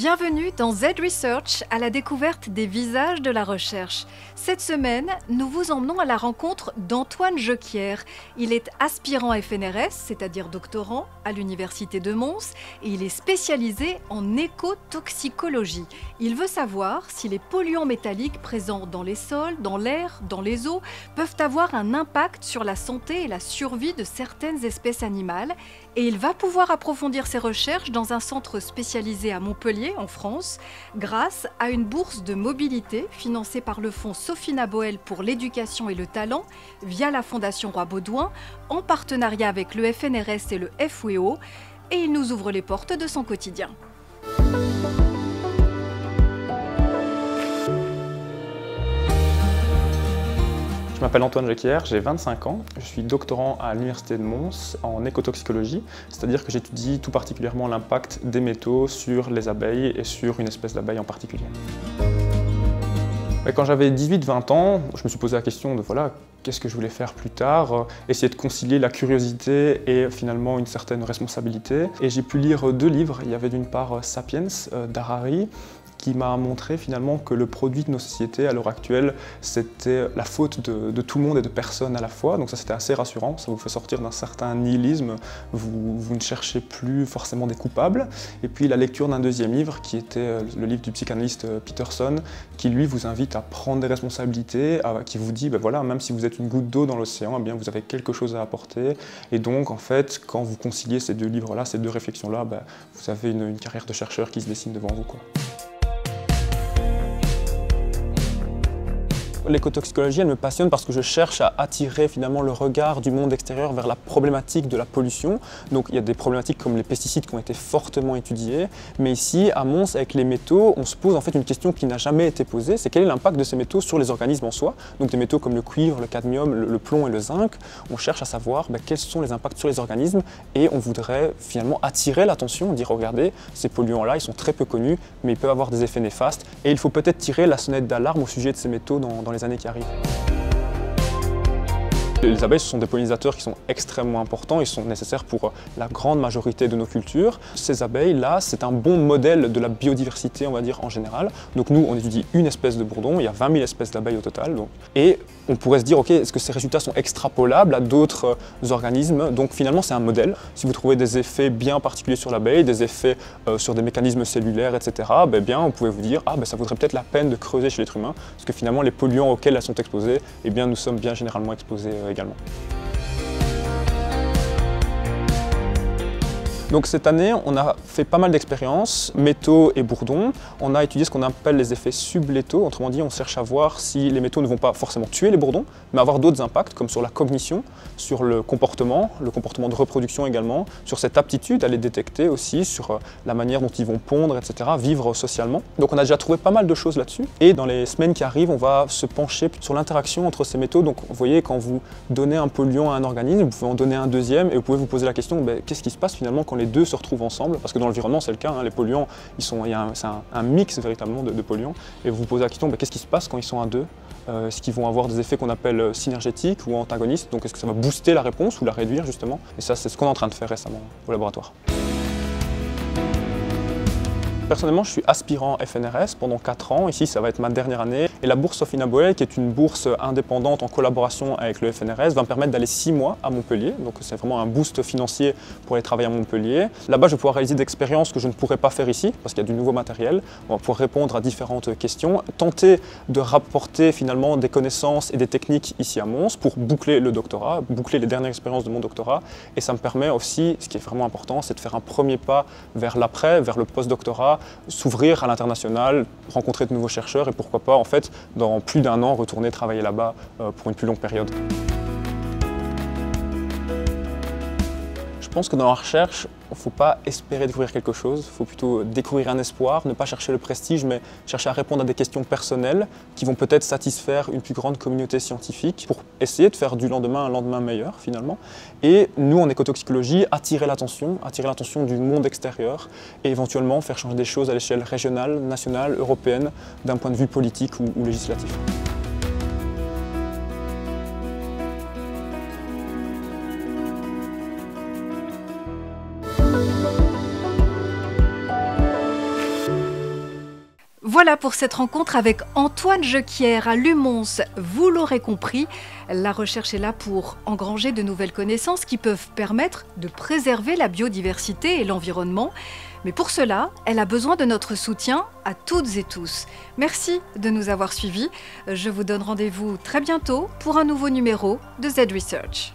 Bienvenue dans Z Research, à la découverte des visages de la recherche. Cette semaine, nous vous emmenons à la rencontre d'Antoine Joquière. Il est aspirant FNRS, c'est-à-dire doctorant, à l'Université de Mons, et il est spécialisé en écotoxicologie. Il veut savoir si les polluants métalliques présents dans les sols, dans l'air, dans les eaux, peuvent avoir un impact sur la santé et la survie de certaines espèces animales. Et il va pouvoir approfondir ses recherches dans un centre spécialisé à Montpellier, en France, grâce à une bourse de mobilité financée par le fonds Sophie Naboel pour l'éducation et le talent via la Fondation Roi-Baudouin, en partenariat avec le FNRS et le FWO, et il nous ouvre les portes de son quotidien. Je m'appelle Antoine Joquière, j'ai 25 ans, je suis doctorant à l'Université de Mons en écotoxicologie, c'est-à-dire que j'étudie tout particulièrement l'impact des métaux sur les abeilles et sur une espèce d'abeille en particulier. Quand j'avais 18-20 ans, je me suis posé la question de voilà, qu'est-ce que je voulais faire plus tard, essayer de concilier la curiosité et finalement une certaine responsabilité. Et j'ai pu lire deux livres, il y avait d'une part Sapiens d'Harari, qui m'a montré finalement que le produit de nos sociétés à l'heure actuelle, c'était la faute de tout le monde et de personne à la fois. Donc ça, c'était assez rassurant, ça vous fait sortir d'un certain nihilisme, vous ne cherchez plus forcément des coupables. Et puis la lecture d'un deuxième livre, qui était le livre du psychanalyste Peterson, qui lui vous invite à prendre des responsabilités, qui vous dit, ben voilà, même si vous êtes une goutte d'eau dans l'océan, eh bien vous avez quelque chose à apporter. Et donc en fait, quand vous conciliez ces deux livres-là, ces deux réflexions-là, ben, vous avez une carrière de chercheur qui se dessine devant vous, quoi. L'écotoxicologie, elle me passionne parce que je cherche à attirer finalement le regard du monde extérieur vers la problématique de la pollution. Donc il y a des problématiques comme les pesticides qui ont été fortement étudiées, mais ici à Mons, avec les métaux, on se pose en fait une question qui n'a jamais été posée, c'est quel est l'impact de ces métaux sur les organismes en soi. Donc des métaux comme le cuivre, le cadmium, le plomb et le zinc, on cherche à savoir quels sont les impacts sur les organismes et on voudrait finalement attirer l'attention, dire regardez, ces polluants-là, ils sont très peu connus, mais ils peuvent avoir des effets néfastes et il faut peut-être tirer la sonnette d'alarme au sujet de ces métaux dans les années qui arrivent. Les abeilles, ce sont des pollinisateurs qui sont extrêmement importants, ils sont nécessaires pour la grande majorité de nos cultures. Ces abeilles-là, c'est un bon modèle de la biodiversité, on va dire, en général. Donc nous, on étudie une espèce de bourdon, il y a 20 000 espèces d'abeilles au total. Et on pourrait se dire, ok, est-ce que ces résultats sont extrapolables à d'autres organismes? Donc finalement, c'est un modèle. Si vous trouvez des effets bien particuliers sur l'abeille, des effets sur des mécanismes cellulaires, etc., bien, on pouvait vous dire, ça vaudrait peut-être la peine de creuser chez l'être humain, parce que finalement, les polluants auxquels elles sont exposées, eh bien, nous sommes bien généralement exposés également. Donc cette année, on a fait pas mal d'expériences, métaux et bourdons. On a étudié ce qu'on appelle les effets sublétaux, autrement dit, on cherche à voir si les métaux ne vont pas forcément tuer les bourdons, mais avoir d'autres impacts, comme sur la cognition, sur le comportement de reproduction également, sur cette aptitude à les détecter aussi, sur la manière dont ils vont pondre, etc., vivre socialement. Donc on a déjà trouvé pas mal de choses là-dessus. Et dans les semaines qui arrivent, on va se pencher sur l'interaction entre ces métaux. Donc vous voyez, quand vous donnez un polluant à un organisme, vous pouvez en donner un deuxième et vous pouvez vous poser la question, qu'est-ce qui se passe finalement quand les deux se retrouvent ensemble, parce que dans l'environnement c'est le cas, les polluants, c'est un mix véritablement de polluants, et vous vous posez la question, qu'est-ce qui se passe quand ils sont à deux? Est-ce qu'ils vont avoir des effets qu'on appelle synergétiques ou antagonistes? Donc est-ce que ça va booster la réponse ou la réduire justement? Et ça, c'est ce qu'on est en train de faire récemment au laboratoire. Personnellement, je suis aspirant FNRS pendant 4 ans. Ici, ça va être ma dernière année. Et la bourse Sophie Naboel, qui est une bourse indépendante en collaboration avec le FNRS, va me permettre d'aller 6 mois à Montpellier. Donc c'est vraiment un boost financier pour aller travailler à Montpellier. Là-bas, je vais pouvoir réaliser des expériences que je ne pourrais pas faire ici, parce qu'il y a du nouveau matériel. On va pouvoir répondre à différentes questions, tenter de rapporter finalement des connaissances et des techniques ici à Mons pour boucler le doctorat, boucler les dernières expériences de mon doctorat. Et ça me permet aussi, ce qui est vraiment important, c'est de faire un premier pas vers l'après, vers le post-doctorat, s'ouvrir à l'international, rencontrer de nouveaux chercheurs et pourquoi pas, en fait, dans plus d'1 an, retourner travailler là-bas pour une plus longue période. Je pense que dans la recherche, il ne faut pas espérer découvrir quelque chose, il faut plutôt découvrir un espoir, ne pas chercher le prestige, mais chercher à répondre à des questions personnelles qui vont peut-être satisfaire une plus grande communauté scientifique pour essayer de faire du lendemain un lendemain meilleur finalement. Et nous, en écotoxicologie, attirer l'attention du monde extérieur et éventuellement faire changer des choses à l'échelle régionale, nationale, européenne, d'un point de vue politique ou législatif. Voilà pour cette rencontre avec Antoine Jequière à Lumons. Vous l'aurez compris, la recherche est là pour engranger de nouvelles connaissances qui peuvent permettre de préserver la biodiversité et l'environnement. Mais pour cela, elle a besoin de notre soutien à toutes et tous. Merci de nous avoir suivis. Je vous donne rendez-vous très bientôt pour un nouveau numéro de Z Research.